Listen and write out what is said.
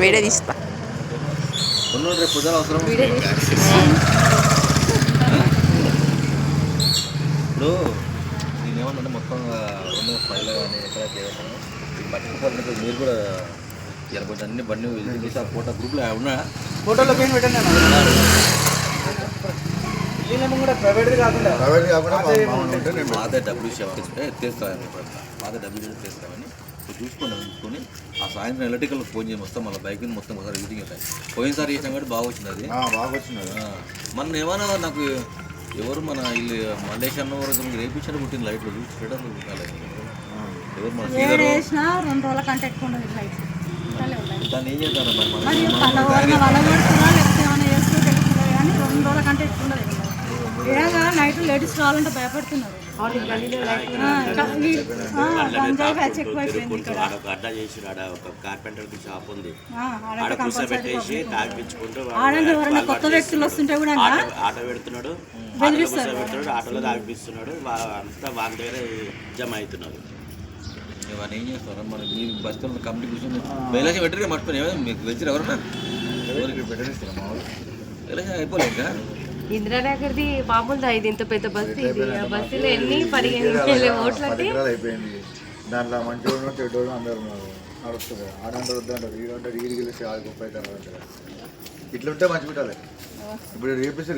Video తీస్తా రేపు పొద్దున అవసరం ఇప్పుడు నేనేమన్నా మొత్తం 2 ఫైల్ కానీ ఎక్కడ చేయగలను మర్చిపోవాలి. మీరు కూడా ఇలా కొంచెం అన్ని బండి తీసి ఆ ఫోటో గ్రూప్లో ఉన్నా ఫోటోలో పెయిన్ పెట్టండి కూడా ప్రైవేట్ కాకుండా మాదే డబ్బులు ఎత్తేస్తామని మాదే డబ్బులు ఎత్తేస్తామని చూసుకొని ఆ సాయంత్రం ఎలక్ట్రికల్ ఫోన్ చేసి వస్తాం మళ్ళీ బైక్ మొత్తం ఒకసారి విజిటింగ్ అవుతాయి. పోయినసారి చేసాం కాబట్టి బాగా వచ్చింది. అది బాగా వచ్చింది. మన ఏమైనా నాకు ఎవరు మన ఇల్లు మలేషియా వరకు రేపించారు పుట్టిన లైట్లు చూసి ఎవరు మన 2 రోజుల కంటే ఎక్కువ ఉండదు లైట్. దాన్ని ఏం చేస్తారు మరి లేకపోతే ఏమైనా చేస్తూ తెలుస్తుంది కానీ 2 రోజుల కంటే ఎక్కువ ఉండదు. ఏగా నైట్ లేడీస్ రావాలంటే భయపడుతున్నారు. అడ్డా చేసి ఒక కార్పెంటర్ షాప్ ఉంది, కూర్చోబెట్టేసి తాగిపించుకుంటూ కొత్త వ్యక్తులు వస్తుంటే కూడా ఆటో పెడుతున్నాడు, కూర్చోబెడుతున్నాడు, ఆటోలో తాగిపిస్తున్నాడు. అంతా వాళ్ళ దగ్గర జమ అవుతున్నారు. ఇవన్నీ ఏం చేస్తారు మన మీ బస్సులో కంపెనీ కూర్చొని ఎలక్షన్ పెట్టరు మర్చిపోయి మీకు తెలిసి ఎవరన్నా ఎవరికి పెట్టేస్తారా మా వాళ్ళు ఎలక్షన్ అయిపోలేక ఇందిరానగర్ది మామూలుదా ఇది ఇంత పెద్ద బస్సు? ఇది ఆ బస్సులో ఎన్ని 15,000 ఓట్లు అయిపోయింది. దాంట్లో మంచి చెడ్డ అందరూ నడుస్తుంది. ఆడంటారు వద్దంటారు, ఈడంటారు, ఈడికి వెళ్ళి ఆడికి 30 అవుతారు. ఇట్లుంటే మంచి పెట్టాలి. ఇప్పుడు రేపిస్తారు